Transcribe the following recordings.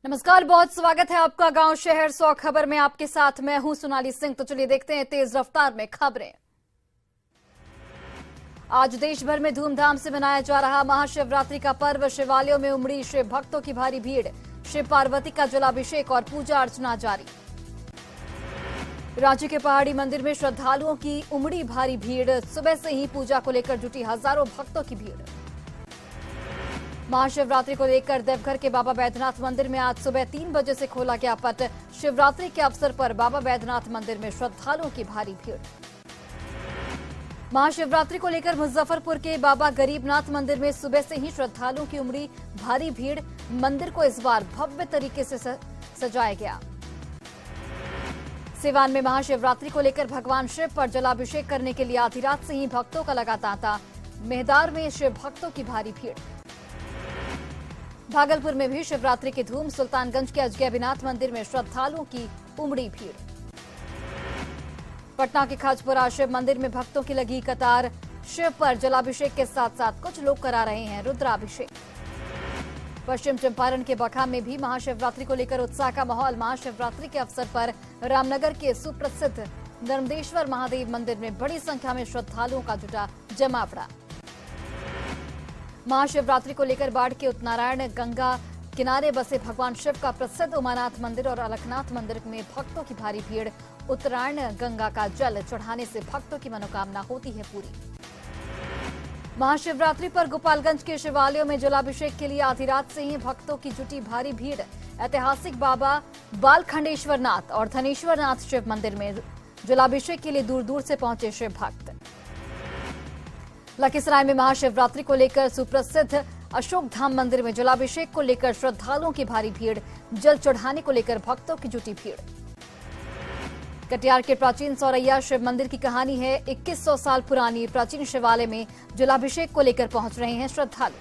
नमस्कार, बहुत स्वागत है आपका गांव शहर 100 खबर में। आपके साथ मैं हूं सोनाली सिंह। तो चलिए देखते हैं तेज रफ्तार में खबरें। आज देश भर में धूमधाम से मनाया जा रहा महाशिवरात्रि का पर्व। शिवालयों में उमड़ी शिव भक्तों की भारी भीड़। शिव पार्वती का जलाभिषेक और पूजा अर्चना जारी। रांची के पहाड़ी मंदिर में श्रद्धालुओं की उमड़ी भारी भीड़। सुबह से ही पूजा को लेकर जुटी हजारों भक्तों की भीड़। महाशिवरात्रि को लेकर देवघर के बाबा बैद्यनाथ मंदिर में आज सुबह 3 बजे से खोला गया पट। शिवरात्रि के अवसर पर बाबा बैद्यनाथ मंदिर में श्रद्धालुओं की भारी भीड़। महाशिवरात्रि को लेकर मुजफ्फरपुर के बाबा गरीबनाथ मंदिर में सुबह से ही श्रद्धालुओं की उमड़ी भारी भीड़। मंदिर को इस बार भव्य तरीके से सजाया गया। सिवान में महाशिवरात्रि को लेकर भगवान शिव पर जलाभिषेक करने के लिए आधी रात से ही भक्तों का लगा तांता। मेहदार में शिव भक्तों की भारी भीड़। भागलपुर में भी शिवरात्रि की धूम। सुल्तानगंज के अजगैबीनाथ मंदिर में श्रद्धालुओं की उमड़ी भीड़। पटना के खाजपुरा शिव मंदिर में भक्तों की लगी कतार। शिव पर जलाभिषेक के साथ साथ कुछ लोग करा रहे हैं रुद्राभिषेक। पश्चिम चंपारण के बखा में भी महाशिवरात्रि को लेकर उत्साह का माहौल। महाशिवरात्रि के अवसर पर रामनगर के सुप्रसिद्ध नर्मदेश्वर महादेव मंदिर में बड़ी संख्या में श्रद्धालुओं का जुटा जमावड़ा। महाशिवरात्रि को लेकर बाढ़ के उत्तरायण गंगा किनारे बसे भगवान शिव का प्रसिद्ध उमानाथ मंदिर और अलखनाथ मंदिर में भक्तों की भारी भीड़। उत्तरायण गंगा का जल चढ़ाने से भक्तों की मनोकामना होती है पूरी। महाशिवरात्रि पर गोपालगंज के शिवालयों में जलाभिषेक के लिए आधी रात से ही भक्तों की जुटी भारी भीड़। ऐतिहासिक बाबा बालखंडेश्वरनाथ और धनेश्वरनाथ शिव मंदिर में जलाभिषेक के लिए दूर दूर से पहुंचे शिव भक्त। लखीसराय में महाशिवरात्रि को लेकर सुप्रसिद्ध अशोक धाम मंदिर में जलाभिषेक को लेकर श्रद्धालुओं की भारी भीड़। जल चढ़ाने को लेकर भक्तों की जुटी भीड़। कटिहार के प्राचीन सौरैया शिव मंदिर की कहानी है। 2100 साल पुरानी प्राचीन शिवालय में जलाभिषेक को लेकर पहुंच रहे हैं श्रद्धालु।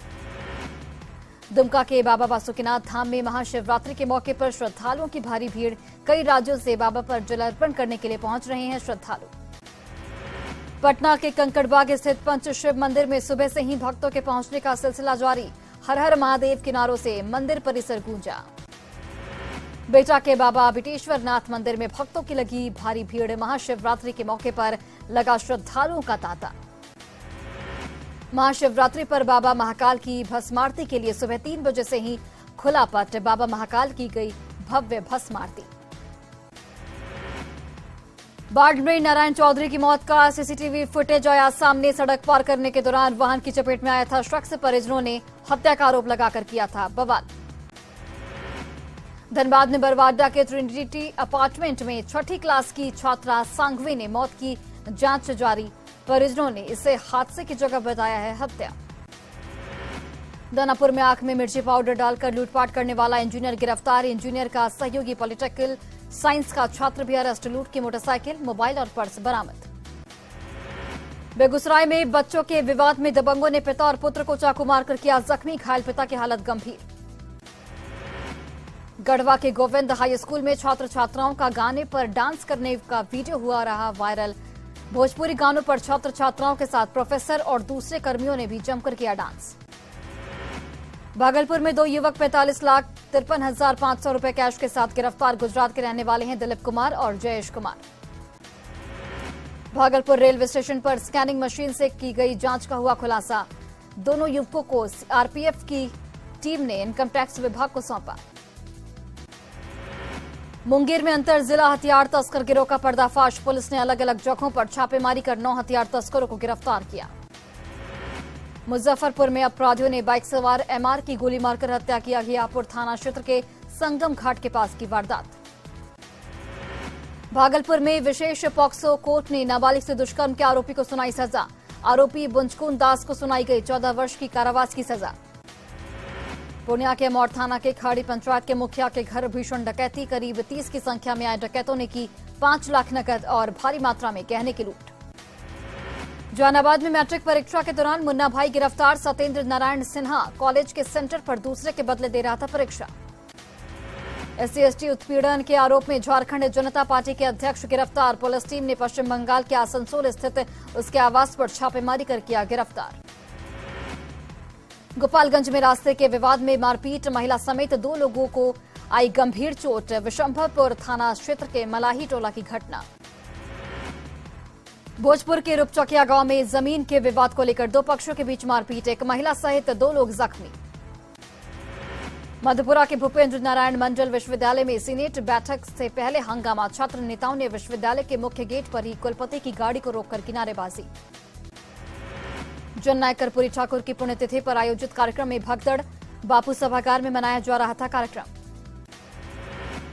दुमका के बाबा बासुकीनाथ धाम में महाशिवरात्रि के मौके पर श्रद्धालुओं की भारी भीड़। कई राज्यों से बाबा पर जलार्पण करने के लिए पहुंच रहे हैं श्रद्धालु। पटना के कंकड़बाग स्थित पंच शिव मंदिर में सुबह से ही भक्तों के पहुंचने का सिलसिला जारी। हर हर महादेव के नारों से मंदिर परिसर गूंजा। बेटा के बाबा बिटेश्वर नाथ मंदिर में भक्तों की लगी भारी भीड़। महाशिवरात्रि के मौके पर लगा श्रद्धालुओं का तांता। महाशिवरात्रि पर बाबा महाकाल की भस्म आरती के लिए सुबह 3 बजे से ही खुला पट। बाबा महाकाल की गई भव्य भस्म आरती। बाढ़ में नारायण चौधरी की मौत का सीसीटीवी फुटेज आया सामने। सड़क पार करने के दौरान वाहन की चपेट में आया था शख्स। परिजनों ने हत्या का आरोप लगाकर किया था बवाल। धनबाद में बरवाडा के ट्रिनिटी अपार्टमेंट में 6ठी क्लास की छात्रा सांघवी ने मौत की जांच जारी। परिजनों ने इसे हादसे की जगह बताया है हत्या। दानापुर में आंख में मिर्ची पाउडर डालकर लूटपाट करने वाला इंजीनियर गिरफ्तार। इंजीनियर का सहयोगी पॉलिटेक्निकल साइंस का छात्र भी अरेस्ट। लूट की मोटरसाइकिल, मोबाइल और पर्स बरामद। बेगूसराय में बच्चों के विवाद में दबंगों ने पिता और पुत्र को चाकू मारकर किया जख्मी। घायल पिता की हालत गंभीर। गढ़वा के गोविंद हाई स्कूल में छात्र छात्राओं का गाने पर डांस करने का वीडियो हुआ रहा वायरल। भोजपुरी गानों पर छात्र छात्राओं के साथ प्रोफेसर और दूसरे कर्मियों ने भी जमकर किया डांस। भागलपुर में 2 युवक 45,53,500 रुपए कैश के साथ गिरफ्तार। गुजरात के रहने वाले हैं दिलीप कुमार और जयेश कुमार। भागलपुर रेलवे स्टेशन पर स्कैनिंग मशीन से की गई जांच का हुआ खुलासा। दोनों युवकों को आरपीएफ की टीम ने इनकम टैक्स विभाग को सौंपा। मुंगेर में अंतर जिला हथियार तस्कर गिरोह का पर्दाफाश। पुलिस ने अलग अलग जगहों पर छापेमारी कर 9 हथियार तस्करों को गिरफ्तार किया। मुजफ्फरपुर में अपराधियों ने बाइक सवार एमआर की गोली मारकर हत्या किया। घियापुर थाना क्षेत्र के संगम घाट के पास की वारदात। भागलपुर में विशेष पॉक्सो कोर्ट ने नाबालिग से दुष्कर्म के आरोपी को सुनाई सजा। आरोपी बुंजकुन दास को सुनाई गई 14 वर्ष की कारावास की सजा। पूर्णिया के अमौर थाना के खाड़ी पंचायत के मुखिया के घर भीषण डकैती। करीब 30 की संख्या में आए डकैतों ने की 5 लाख नकद और भारी मात्रा में गहने की लूट। जहानाबाद में मैट्रिक परीक्षा के दौरान मुन्ना भाई गिरफ्तार। सत्येंद्र नारायण सिन्हा कॉलेज के सेंटर पर दूसरे के बदले दे रहा था परीक्षा। SC/ST उत्पीड़न के आरोप में झारखंड जनता पार्टी के अध्यक्ष गिरफ्तार। पुलिस टीम ने पश्चिम बंगाल के आसनसोल स्थित उसके आवास पर छापेमारी कर किया गिरफ्तार। गोपालगंज में रास्ते के विवाद में मारपीट। महिला समेत 2 लोगों को आई गंभीर चोट। विशंभरपुर थाना क्षेत्र के मलाही टोला की घटना। भोजपुर के रूपचौकिया गांव में जमीन के विवाद को लेकर दो पक्षों के बीच मारपीट, एक महिला सहित 2 लोग जख्मी। मधुपुरा के भूपेंद्र नारायण मंडल विश्वविद्यालय में सीनेट बैठक से पहले हंगामा, छात्र नेताओं ने विश्वविद्यालय के मुख्य गेट पर ही कुलपति की गाड़ी को रोककर किनारेबाजी। जननायक कर्पूरी ठाकुर की पुण्यतिथि पर आयोजित कार्यक्रम में भगदड़, बापू सभागार में मनाया जा रहा था कार्यक्रम।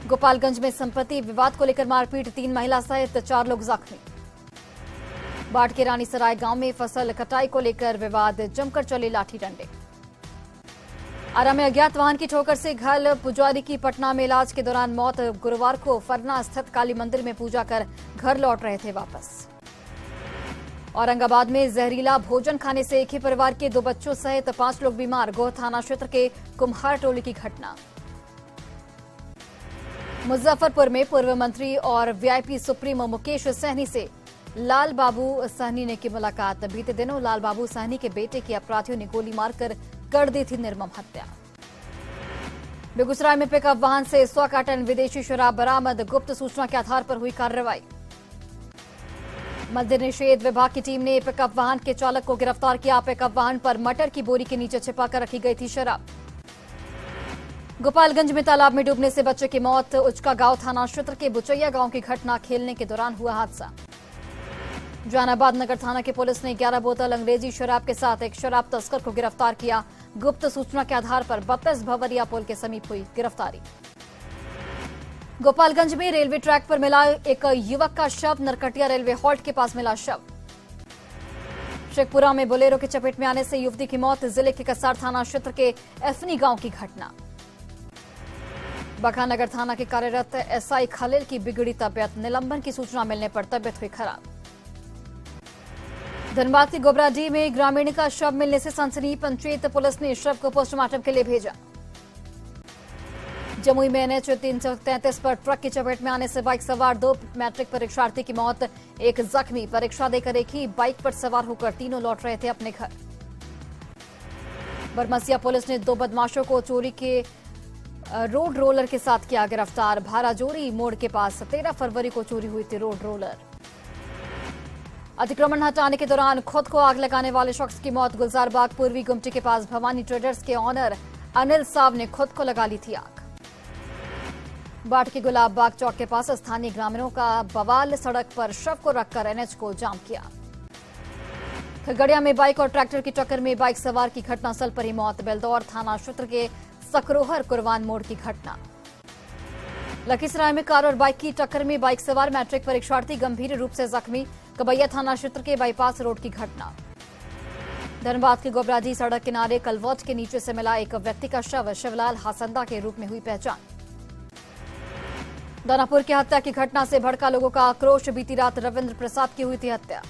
गोपालगंज में संपत्ति विवाद को लेकर मारपीट, 3 महिला सहित 4 लोग जख्मी। बाढ़ के रानीसराय गांव में फसल कटाई को लेकर विवाद, जमकर चले लाठी डंडे। आरा में अज्ञात वाहन की ठोकर से घायल पुजारी की पटना में इलाज के दौरान मौत। गुरुवार को फरना स्थित काली मंदिर में पूजा कर घर लौट रहे थे वापस। औरंगाबाद में जहरीला भोजन खाने से एक ही परिवार के 2 बच्चों सहित 5 लोग बीमार। गोह थाना क्षेत्र के कुम्हार टोली की घटना। मुजफ्फरपुर में पूर्व मंत्री और वीआईपी सुप्रीमो मुकेश सहनी से लाल बाबू सहनी ने की मुलाकात। बीते दिनों लाल बाबू सहनी के बेटे की अपराधियों ने गोली मारकर कर दी थी निर्मम हत्या। बेगूसराय में पिकअप वाहन से 100 कार्टन विदेशी शराब बरामद, गुप्त सूचना के आधार पर हुई कार्रवाई। मद्य निषेध विभाग की टीम ने पिकअप वाहन के चालक को गिरफ्तार किया। पिकअप वाहन पर मटर की बोरी के नीचे छिपाकर रखी गई थी शराब। गोपालगंज में तालाब में डूबने से बच्चे की मौत। उचका गांव थाना क्षेत्र के बुचैया गांव की घटना, खेलने के दौरान हुआ हादसा। जहानाबाद नगर थाना की पुलिस ने 11 बोतल अंग्रेजी शराब के साथ एक शराब तस्कर को गिरफ्तार किया। गुप्त सूचना के आधार पर 32 भवरिया पुल के समीप हुई गिरफ्तारी। गोपालगंज में रेलवे ट्रैक पर मिला एक युवक का शव, नरकटिया रेलवे हॉल्ट के पास मिला शव। शेखपुरा में बोलेरो की चपेट में आने से युवती की मौत। जिले के कसार थाना क्षेत्र के एफनी गांव की घटना। बखानगर थाना के कार्यरत एसआई खलील की बिगड़ी तबियत, निलंबन की सूचना मिलने पर तबियत हुई खराब। धनबाद की गोबराडीह में ग्रामीण का शव मिलने से सनसनी, पंचायत पुलिस ने शव को पोस्टमार्टम के लिए भेजा। जमुई में एनएच 333 पर ट्रक की चपेट में आने से बाइक सवार 2 मैट्रिक परीक्षार्थी की मौत, एक जख्मी। परीक्षा देकर एक ही बाइक पर सवार होकर तीनों लौट रहे थे अपने घर। बरमसिया पुलिस ने 2 बदमाशों को चोरी के रोड रोलर के साथ किया गिरफ्तार। भाराजोरी मोड़ के पास 13 फरवरी को चोरी हुई थी रोड रोलर। अतिक्रमण हटाने के दौरान खुद को आग लगाने वाले शख्स की मौत। गुलजारबाग पूर्वी गुमटी के पास भवानी ट्रेडर्स के ऑनर अनिल साव ने खुद को लगा ली थी आग। बाढ़ के गुलाब बाग चौक के पास स्थानीय ग्रामीणों का बवाल, सड़क पर शव को रखकर एनएच को जाम किया। खगड़िया में बाइक और ट्रैक्टर की टक्कर में बाइक सवार की घटनास्थल पर ही मौत। बेलदौर थाना क्षेत्र के सकरोहर कुरवान मोड़ की घटना। लखीसराय में कार और बाइक की टक्कर में बाइक सवार मैट्रिक परीक्षार्थी गंभीर रूप से जख्मी। कबैया थाना क्षेत्र के बाईपास रोड की घटना। धनबाद की गोबराडीह सड़क किनारे कलवर्ट के नीचे से मिला एक व्यक्ति का शव, शिवलाल हासंदा के रूप में हुई पहचान। दानापुर की हत्या की घटना से भड़का लोगों का आक्रोश। बीती रात रविंद्र प्रसाद की हुई थी हत्या।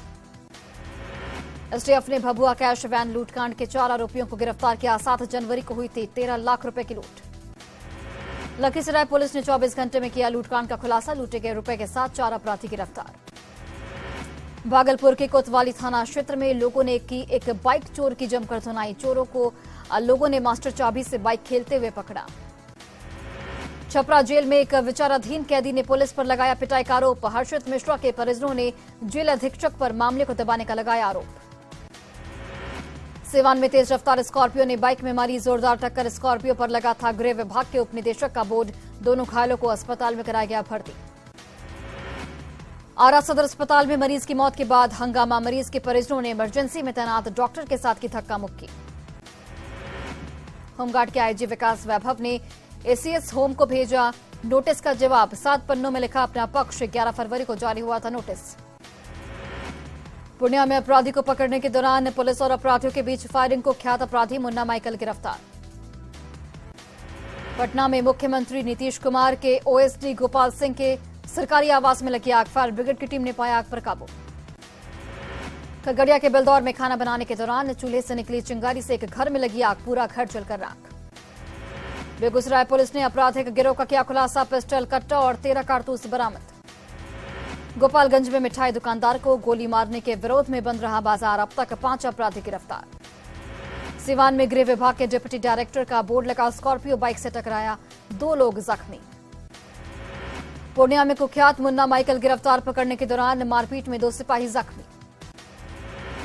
एसटीएफ ने भभुआ कैश वैन लूटकांड के 4 आरोपियों को गिरफ्तार किया। 7 जनवरी को हुई थी 13 लाख रुपए की लूट। लखीसराय पुलिस ने 24 घंटे में किया लूटकांड का खुलासा। लूटे गए रुपए के साथ 4 अपराधी गिरफ्तार। भागलपुर के कोतवाली थाना क्षेत्र में लोगों ने की एक बाइक चोर की जमकर धुनाई। चोरों को लोगों ने मास्टर चाबी से बाइक खेलते हुए पकड़ा। छपरा जेल में एक विचाराधीन कैदी ने पुलिस पर लगाया पिटाई का आरोप। हर्षित मिश्रा के परिजनों ने जेल अधीक्षक पर मामले को दबाने का लगाया आरोप। सिवान में तेज रफ्तार स्कॉर्पियो ने बाइक में मारी जोरदार टक्कर। स्कॉर्पियो पर लगा था गृह विभाग के उपनिदेशक का बोर्ड। दोनों घायलों को अस्पताल में कराया गया भर्ती। आरा सदर अस्पताल में मरीज की मौत के बाद हंगामा। मरीज के परिजनों ने इमरजेंसी में तैनात डॉक्टर के साथ की धक्का मुक्की। होमगार्ड के आईजी विकास वैभव ने एसीएस होम को भेजा नोटिस का जवाब। 7 पन्नों में लिखा अपना पक्ष। 11 फरवरी को जारी हुआ था नोटिस। पूर्णिया में अपराधी को पकड़ने के दौरान पुलिस और अपराधियों के बीच फायरिंग को कुख्यात अपराधी मुन्ना माइकल गिरफ्तार। पटना में मुख्यमंत्री नीतीश कुमार के ओएसडी गोपाल सिंह के सरकारी आवास में लगी आग। फायर ब्रिगेड की टीम ने पाया आग पर काबू। खगड़िया के बेलदौर में खाना बनाने के दौरान चूल्हे से निकली चिंगारी से एक घर में लगी आग। पूरा घर जलकर राख। बेगूसराय पुलिस ने आपराधिक गिरोह का किया खुलासा। पिस्टल, कट्टा और 13 कारतूस बरामद। गोपालगंज में मिठाई दुकानदार को गोली मारने के विरोध में बंद रहा बाजार। अब तक 5 अपराधी गिरफ्तार। सिवान में गृह विभाग के डिप्टी डायरेक्टर का बोर्ड लगा स्कॉर्पियो बाइक से टकराया, 2 लोग जख्मी। पूर्णिया में कुख्यात मुन्ना माइकल गिरफ्तार, पकड़ने के दौरान मारपीट में 2 सिपाही जख्मी।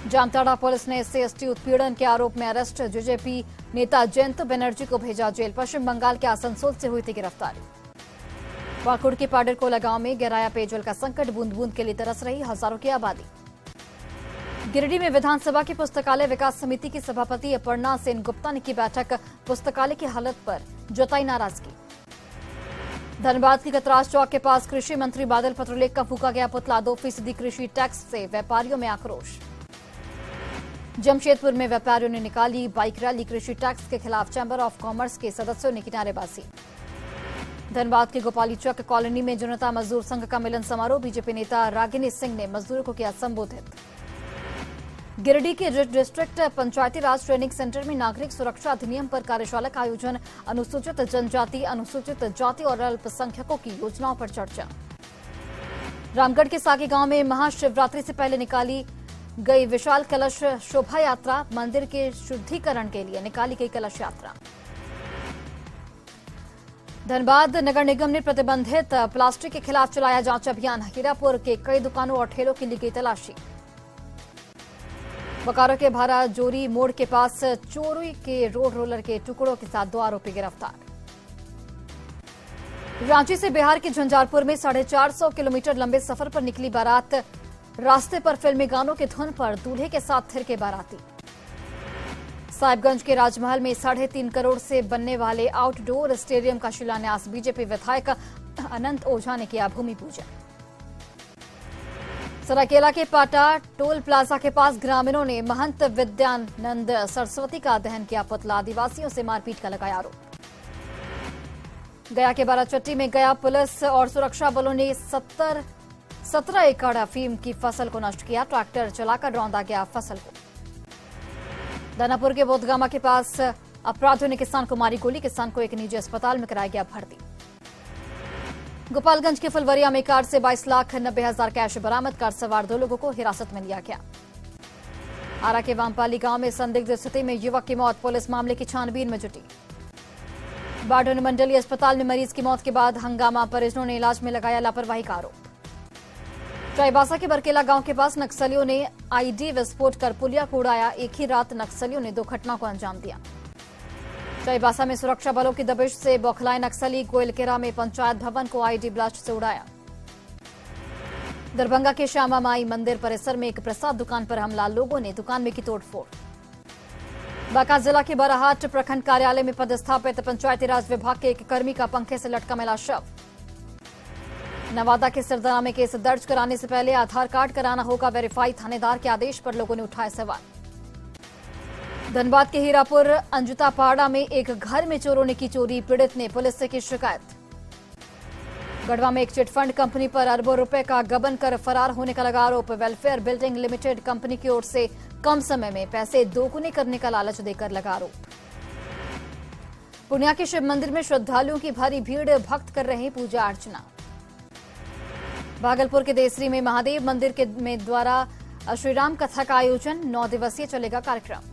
जामताड़ा पुलिस ने SC/ST उत्पीड़न के आरोप में अरेस्ट जेजेपी नेता जयंत बनर्जी को भेजा जेल। पश्चिम बंगाल के आसनसोल से हुई थी गिरफ्तारी। वाकुड़ के पाडरकोला गांव में गहराया पेयजल का संकट, बूंद बूंद के लिए तरस रही हजारों की आबादी। गिरिडीह में विधानसभा की पुस्तकालय विकास समिति की सभापति अपर्णा सेन गुप्ता ने की बैठक, पुस्तकालय की हालत पर जताई नाराजगी। धनबाद की कतरास चौक के पास कृषि मंत्री बादल पत्रलेख का फूका गया पुतला, 2% कृषि टैक्स से व्यापारियों में आक्रोश। जमशेदपुर में व्यापारियों ने निकाली बाइक रैली, कृषि टैक्स के खिलाफ चैंबर ऑफ कॉमर्स के सदस्यों ने की नारेबाजी। धनबाद के गोपाली चौक कॉलोनी में जनता मजदूर संघ का मिलन समारोह, बीजेपी नेता रागिनी सिंह ने मजदूरों को किया संबोधित। गिरिडीह के डिस्ट्रिक्ट पंचायती राज ट्रेनिंग सेंटर में नागरिक सुरक्षा अधिनियम पर कार्यशाला का आयोजन, अनुसूचित जनजाति, अनुसूचित जाति और अल्पसंख्यकों की योजनाओं पर चर्चा। रामगढ़ के सागी गांव में महाशिवरात्रि से पहले निकाली गई विशाल कलश शोभा यात्रा, मंदिर के शुद्धिकरण के लिए निकाली गई कलश यात्रा। धनबाद नगर निगम ने प्रतिबंधित प्लास्टिक के खिलाफ चलाया जांच अभियान, हीरापुर के कई दुकानों और ठेलों की ली गई तलाशी। बोकारो के भारा जोरी मोड़ के पास चोरी के रोड रोलर के टुकड़ों के साथ 2 आरोपी गिरफ्तार। रांची से बिहार के झंझारपुर में 450 किलोमीटर लंबे सफर पर निकली बारात, रास्ते पर फिल्मी गानों की धुन पर दूल्हे के साथ थिरके बाराती। साहिबगंज के राजमहल में 3.5 करोड़ से बनने वाले आउटडोर स्टेडियम का शिलान्यास, बीजेपी विधायक अनंत ओझा ने किया भूमि पूजन। सरायकेला के पाटा टोल प्लाजा के पास ग्रामीणों ने महंत विद्यानंद सरस्वती का दहन किया पुतला, आदिवासियों से मारपीट का लगाया आरोप। गया के बाराचट्टी में गया पुलिस और सुरक्षा बलों ने 17 एकड़ अफीम की फसल को नष्ट किया, ट्रैक्टर चलाकर रौंदा गया फसल को। दानापुर के बोधगामा के पास अपराधियों ने किसान को मारी गोली, किसान को एक निजी अस्पताल में कराया गया भर्ती। गोपालगंज के फुलवरिया में कार से 22,90,000 कैश बरामद, कार सवार 2 लोगों को हिरासत में लिया गया। आरा के वामपाली गांव में संदिग्ध स्थिति में युवक की मौत, पुलिस मामले की छानबीन में जुटी। बारडोली मंडलीय अस्पताल में मरीज की मौत के बाद हंगामा, परिजनों ने इलाज में लगाया लापरवाही का आरोप। चाईबासा के बरकेला गांव के पास नक्सलियों ने आईडी विस्फोट कर पुलिया को उड़ाया, एक ही रात नक्सलियों ने 2 घटनाओं को अंजाम दिया। चाईबासा में सुरक्षा बलों की दबिश से बौखलाए नक्सली, गोयलकेरा में पंचायत भवन को आईडी ब्लास्ट से उड़ाया। दरभंगा के श्यामा माई मंदिर परिसर में एक प्रसाद दुकान पर हमला, लोगों ने दुकान में की तोड़फोड़। बांका जिला के बराहाट प्रखंड कार्यालय में पदस्थापित पंचायती राज विभाग के एक कर्मी का पंखे से लटका मिला शव। नवादा के सिरदरा में केस दर्ज कराने से पहले आधार कार्ड कराना होगा वेरीफाई, थानेदार के आदेश पर लोगों ने उठाए सवाल। धनबाद के हीरापुर अंजुता पहाड़ा में एक घर में चोरों ने की चोरी, पीड़ित ने पुलिस से की शिकायत। गढ़वा में एक चिटफंड कंपनी पर अरबों रुपए का गबन कर फरार होने का लगा आरोप, वेलफेयर बिल्डिंग लिमिटेड कंपनी की ओर से कम समय में पैसे दोगुने करने का लालच देकर लगा आरोप। पूर्णिया के शिव मंदिर में श्रद्धालुओं की भारी भीड़, भक्त कर रहे पूजा अर्चना। भागलपुर के देसरी में महादेव मंदिर के द्वारा श्रीराम कथा का आयोजन, 9 दिवसीय चलेगा कार्यक्रम।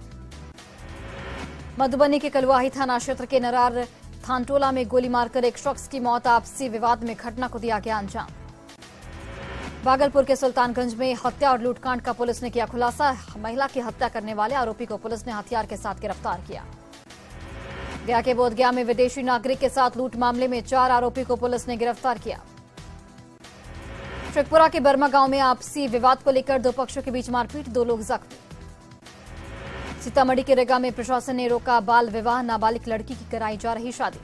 मधुबनी के कलुआही थाना क्षेत्र के नरार थानटोला में गोली मारकर एक शख्स की मौत, आपसी विवाद में घटना को दिया गया अंजाम। भागलपुर के सुल्तानगंज में हत्या और लूटकांड का पुलिस ने किया खुलासा, महिला की हत्या करने वाले आरोपी को पुलिस ने हथियार के साथ गिरफ्तार किया। गया के बोधगया में विदेशी नागरिक के साथ लूट मामले में 4 आरोपी को पुलिस ने गिरफ्तार किया। शेखपुरा के बर्मा गांव में आपसी विवाद को लेकर 2 पक्षों के बीच मारपीट, 2 लोग जख्मी। सीतामढ़ी के रेगा में प्रशासन ने रोका बाल विवाह, नाबालिग लड़की की कराई जा रही शादी।